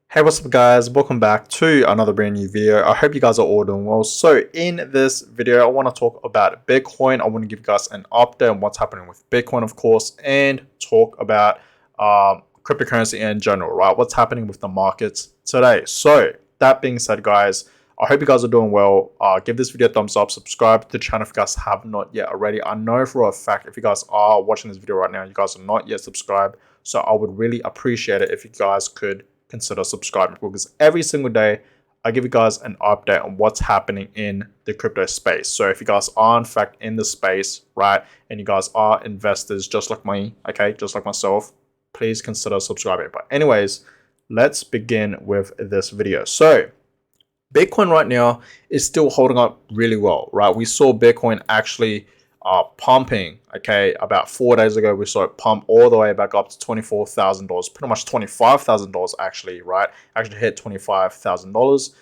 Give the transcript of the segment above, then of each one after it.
Hey, what's up guys? Welcome back to another brand new video. I hope you guys are all doing well. So in this video, I want to talk about Bitcoin. I want to give you guys an update on what's happening with Bitcoin, of course, and talk about cryptocurrency in general, right? What's happening with the markets today. So that being said, guys, I hope you guys are doing well. Give this video a thumbs up, subscribe to the channel if you guys have not yet already. I know for a fact if you guys are watching this video right now, you guys are not yet subscribed. So I would really appreciate it if you guys could consider subscribing, because every single day I give you guys an update on what's happening in the crypto space. So if you guys are in fact in the space, right, and you guys are investors just like me, okay, just like myself, please consider subscribing. But anyways, let's begin with this video. So Bitcoin right now is still holding up really well, right? We saw Bitcoin actually pumping, okay, about 4 days ago. We saw it pump all the way back up to $24,000, pretty much $25,000 actually, right? Actually hit $25,000,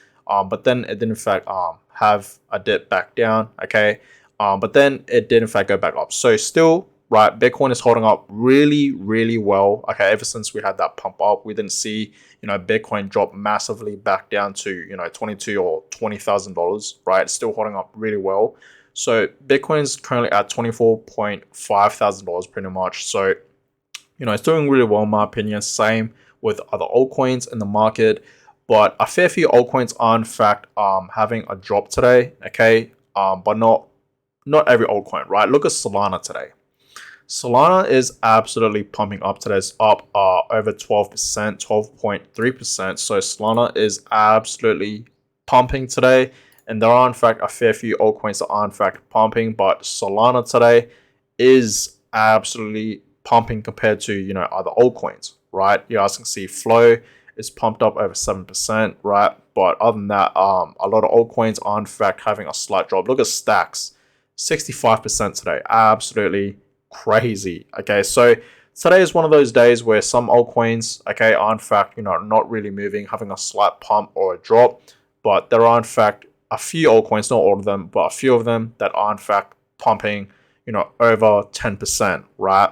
but then it did in fact have a dip back down, okay, but then it did in fact go back up. So still, right, Bitcoin is holding up really well, okay. Ever since we had that pump up, we didn't see, Bitcoin drop massively back down to, $22,000 or $20,000, right? It's still holding up really well. So Bitcoin is currently at $24,500 pretty much. So, it's doing really well in my opinion. Same with other altcoins in the market, but a fair few altcoins are in fact having a drop today, okay? But not every altcoin, right? Look at Solana today. Solana is absolutely pumping up today. It's up over 12%, 12.3%. So Solana is absolutely pumping today. And there are in fact a fair few altcoins that are in fact pumping, but Solana today is absolutely pumping compared to other altcoins, right? You guys can see Flow is pumped up over 7%, right? But other than that, a lot of altcoins are in fact having a slight drop. Look at Stacks, 65% today, absolutely crazy. Okay, so today is one of those days where some altcoins, okay, are in fact not really moving, having a slight pump or a drop, but there are in fact a few altcoins, not all of them, but a few of them that are in fact pumping, over 10%, right?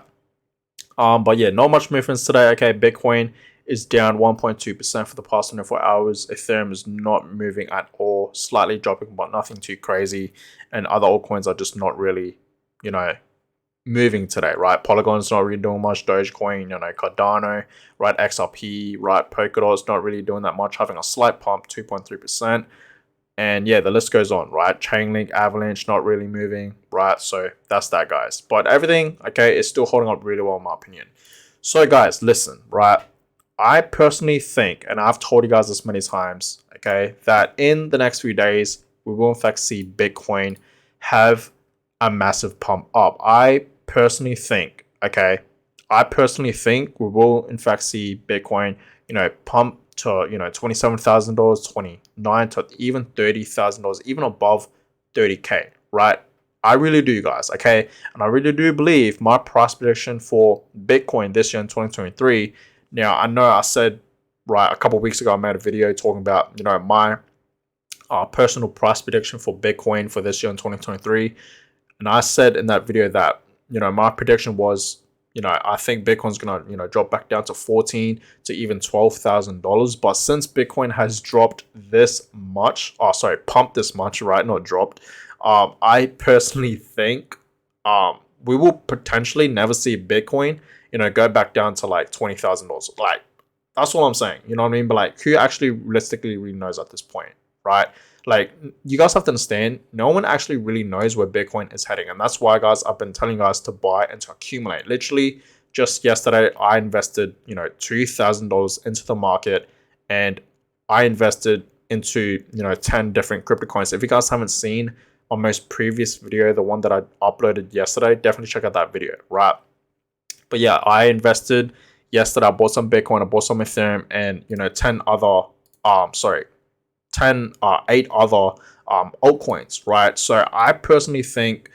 But yeah, not much movements today. Okay, Bitcoin is down 1.2% for the past 24 hours. Ethereum is not moving at all, slightly dropping, but nothing too crazy. And other altcoins are just not really, moving today, right? Polygon's not really doing much. Dogecoin, Cardano, right? XRP, right? Polkadot's not really doing that much, having a slight pump, 2.3%. And yeah, the list goes on, right? Chainlink, Avalanche, not really moving, right? So that's that, guys. But everything, okay, is still holding up really well in my opinion. So guys, listen, right? I personally think, and I've told you guys this many times, okay, that in the next few days, we will in fact see Bitcoin have a massive pump up. I personally think, okay, we will in fact see Bitcoin, pump to $27,000, $29,000 to even $30,000, even above 30K, right? I really do, guys, okay? And I really do believe my price prediction for Bitcoin this year in 2023. Now, I know I said, right, a couple of weeks ago, I made a video talking about, my personal price prediction for Bitcoin for this year in 2023. And I said in that video that, my prediction was, I think Bitcoin's gonna, drop back down to $14,000 to even $12,000. But since Bitcoin has dropped this much, pumped this much, right? Not dropped. I personally think we will potentially never see Bitcoin, go back down to like $20,000. Like, that's what I'm saying. You know what I mean? But like, who actually realistically really knows at this point, right? Like, you guys have to understand, no one actually really knows where Bitcoin is heading. And that's why, guys, I've been telling you guys to buy and to accumulate. Literally, just yesterday, I invested, $2,000 into the market. And I invested into, 10 different crypto coins. If you guys haven't seen my most previous video, the one that I uploaded yesterday, definitely check out that video, right? But yeah, I invested yesterday. I bought some Bitcoin, I bought some Ethereum, and, 8 other altcoins, right? So I personally think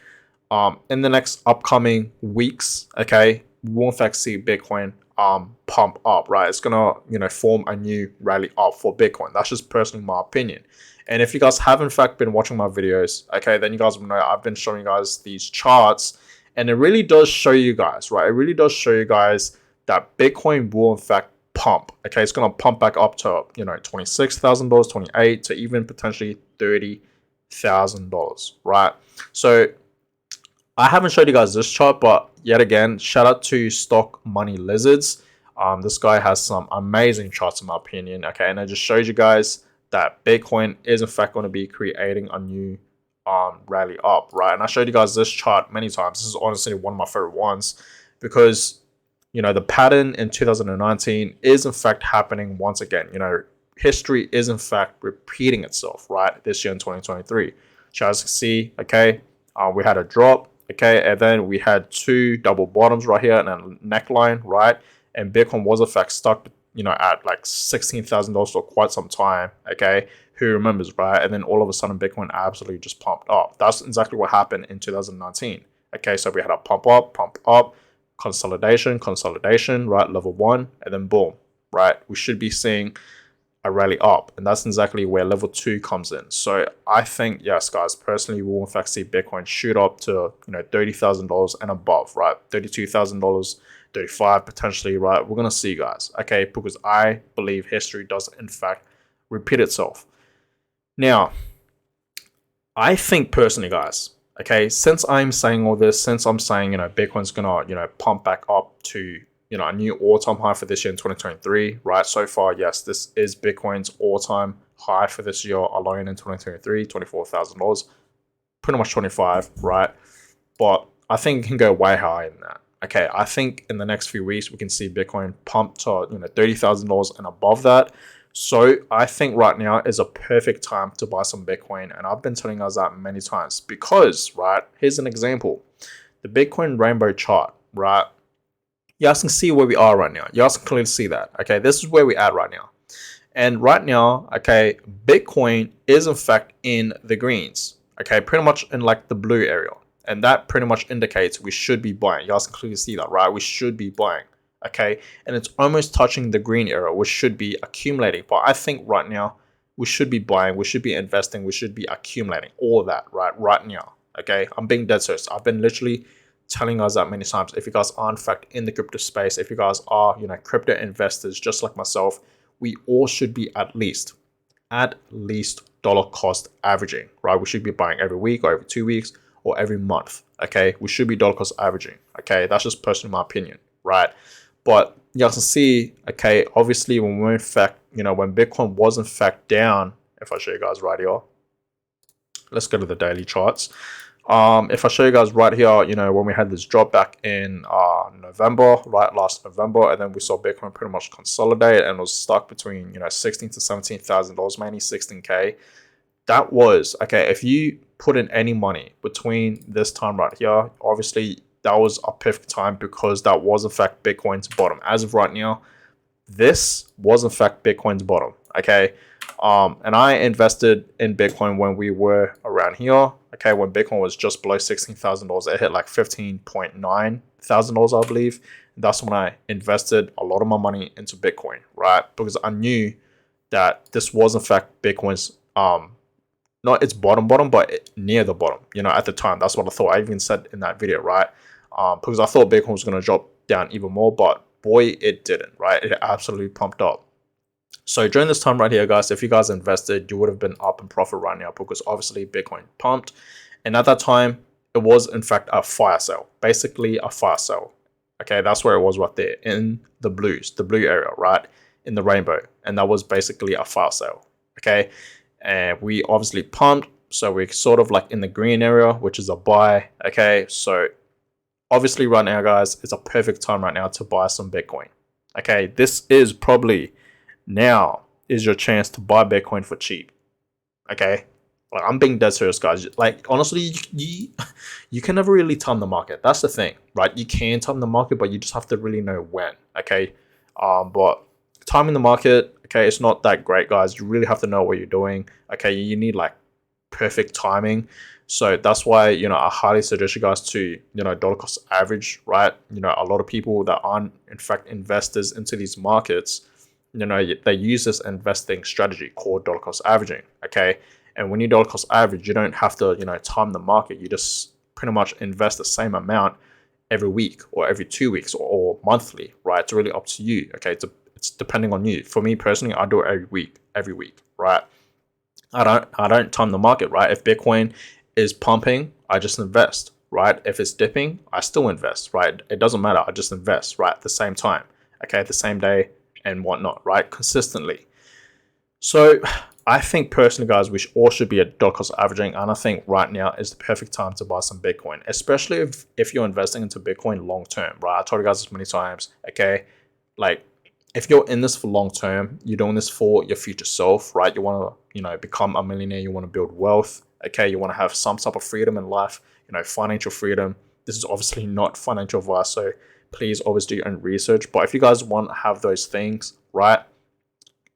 in the next upcoming weeks, okay, we will in fact see Bitcoin pump up, right? It's gonna form a new rally up for Bitcoin. That's just personally my opinion. And if you guys have in fact been watching my videos, okay, then you guys will know I've been showing you guys these charts, and it really does show you guys, right? It really does show you guys that Bitcoin will in fact pump. Okay, it's gonna pump back up to $26,000, 28 to even potentially $30,000, right? So I haven't showed you guys this chart, but yet again, shout out to Stock Money Lizards. This guy has some amazing charts in my opinion. Okay, and it just shows you guys that Bitcoin is in fact going to be creating a new rally up, right? And I showed you guys this chart many times. This is honestly one of my favorite ones because the pattern in 2019 is in fact happening once again. History is in fact repeating itself, right? This year in 2023. So as you can see, okay, we had a drop, okay, and then we had two double bottoms right here and a neckline, right? And Bitcoin was in fact stuck, at like $16,000 for quite some time, okay? Who remembers, right? And then all of a sudden, Bitcoin absolutely just pumped up. That's exactly what happened in 2019, okay? So we had a pump up, consolidation, right? Level 1, and then boom, right? We should be seeing a rally up, and that's exactly where level 2 comes in. So I think, yes, guys, personally, we will in fact see Bitcoin shoot up to $30,000 and above, right? $32,000, 35 potentially, right? We're gonna see, guys, okay, because I believe history does in fact repeat itself. Now, I think personally, guys, okay, since I'm saying all this, since I'm saying Bitcoin's gonna pump back up to a new all-time high for this year in 2023, right? So far, yes, this is Bitcoin's all-time high for this year alone in 2023, $24,000, pretty much 25, right? But I think it can go way higher than that. Okay, I think in the next few weeks we can see Bitcoin pump to $30,000 and above that. So I think right now is a perfect time to buy some Bitcoin, and I've been telling us that many times because, right, here's an example: the Bitcoin rainbow chart, right? You guys can see where we are right now. You guys can clearly see that. Okay, this is where we're at right now. And right now, okay, Bitcoin is in fact in the greens. Okay, pretty much in like the blue area. And that pretty much indicates we should be buying. You guys can clearly see that, right? We should be buying. Okay, and it's almost touching the green area, which should be accumulating. But I think right now, we should be buying, we should be investing, we should be accumulating. All of that, right now. Okay, I'm being dead serious. I've been literally telling us that many times. If you guys are in fact in the crypto space, if you guys are crypto investors just like myself, we all should be at least dollar cost averaging, right? We should be buying every week or every 2 weeks or every month. Okay, we should be dollar cost averaging. Okay, that's just personally my opinion, right? But you guys can see, okay, obviously when we're in fact when Bitcoin was in fact down, if I show you guys right here, let's go to the daily charts. If I show you guys right here, when we had this drop back in November, right, last November, and then we saw Bitcoin pretty much consolidate and was stuck between $16,000 to $17,000, mainly 16K. That was okay. If you put in any money between this time right here, obviously that was a perfect time because that was in fact Bitcoin's bottom. As of right now, this was in fact Bitcoin's bottom. Okay. And I invested in Bitcoin when we were around here. Okay, when Bitcoin was just below $16,000, it hit like $15,900, I believe. That's when I invested a lot of my money into Bitcoin, right? Because I knew that this was in fact Bitcoin's not its bottom, but near the bottom. At the time, that's what I thought. I even said in that video, right? Because I thought Bitcoin was going to drop down even more, but boy, it didn't, right? It absolutely pumped up. So during this time right here, guys, if you guys invested, you would have been up in profit right now because obviously Bitcoin pumped. And at that time, it was in fact a fire sale, basically a fire sale. Okay, that's where it was right there in the blue area, right? In the rainbow. And that was basically a fire sale. Okay, and we obviously pumped. So we're sort of like in the green area, which is a buy. Okay, so obviously right now, guys, it's a perfect time right now to buy some Bitcoin. Okay, this is probably now is your chance to buy Bitcoin for cheap. Okay, like I'm being dead serious, guys. Like honestly, you can never really time the market. That's the thing, right? You can time the market, but you just have to really know when. Okay, but timing the market, okay, it's not that great, guys. You really have to know what you're doing. Okay, you need like perfect timing. So that's why I highly suggest you guys to dollar cost average, right? A lot of people that aren't in fact investors into these markets, they use this investing strategy called dollar cost averaging. Okay, and when you dollar cost average, you don't have to time the market. You just pretty much invest the same amount every week or every 2 weeks or monthly, right? It's really up to you. Okay, It's depending on you. For me personally, I do it every week, right? I don't time the market, right? If Bitcoin is pumping, I just invest, right? If it's dipping, I still invest, right? It doesn't matter. I just invest, right? At the same time, okay, the same day and whatnot, right? Consistently. So I think personally, guys, we all should be at dollar cost averaging, and I think right now is the perfect time to buy some Bitcoin, especially if you're investing into Bitcoin long term, right? I told you guys this many times, okay? Like, if you're in this for long term, you're doing this for your future self, right? You want to, become a millionaire. You want to build wealth, okay? You want to have some type of freedom in life, financial freedom. This is obviously not financial advice, so please always do your own research. But if you guys want to have those things, right,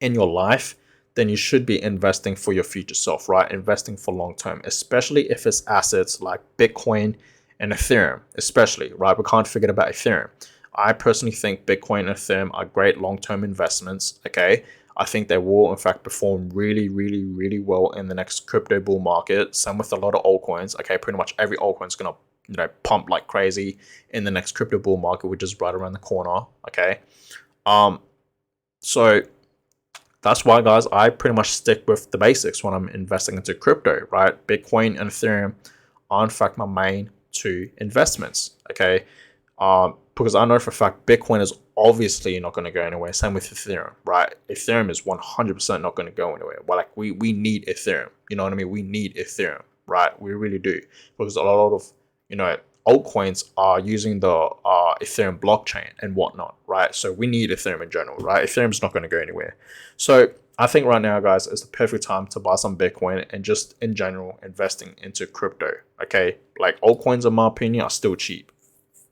in your life, then you should be investing for your future self, right? Investing for long term, especially if it's assets like Bitcoin and Ethereum, especially, right? We can't forget about Ethereum. I personally think Bitcoin and Ethereum are great long term investments, okay? I think they will, in fact, perform really, really, really well in the next crypto bull market. Same with a lot of altcoins, okay? Pretty much every altcoin is going to pump like crazy in the next crypto bull market, which is right around the corner, okay? So that's why, guys, I pretty much stick with the basics when I'm investing into crypto, right? Bitcoin and Ethereum are, in fact, my main two investments, okay? Because I know for a fact Bitcoin is obviously not going to go anywhere. Same with Ethereum, right? Ethereum is 100% not going to go anywhere. Well, like we need Ethereum. You know what I mean? We need Ethereum, right? We really do, because a lot of altcoins are using the Ethereum blockchain and whatnot, right? So we need Ethereum in general, right? Ethereum's not going to go anywhere. So I think right now, guys, is the perfect time to buy some Bitcoin and just in general investing into crypto. Okay, like altcoins, in my opinion, are still cheap,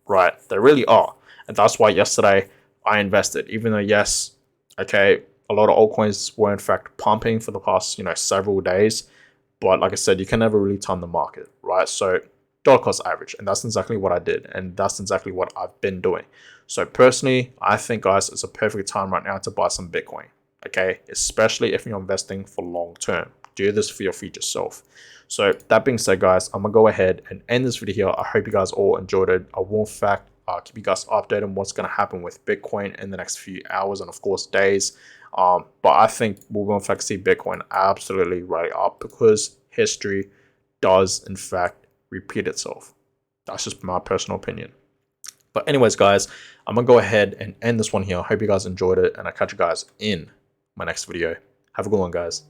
right? They really are, and that's why yesterday I invested. Even though, yes, okay, a lot of altcoins were in fact pumping for the past several days, but like I said, you can never really time the market, right? So dollar cost average, and that's exactly what I did, and that's exactly what I've been doing. So personally, I think, guys, it's a perfect time right now to buy some Bitcoin, okay? Especially if you're investing for long term. Do this for your future self. So that being said, guys, I'm gonna go ahead and end this video here. I hope you guys all enjoyed it. I will in fact keep you guys updated on what's gonna happen with Bitcoin in the next few hours and of course days. But I think we will in fact see Bitcoin absolutely right up, because history does in fact repeat itself. That's just my personal opinion. But anyways, guys, I'm gonna go ahead and end this one here. I hope you guys enjoyed it, and I'll catch you guys in my next video. Have a good one, guys.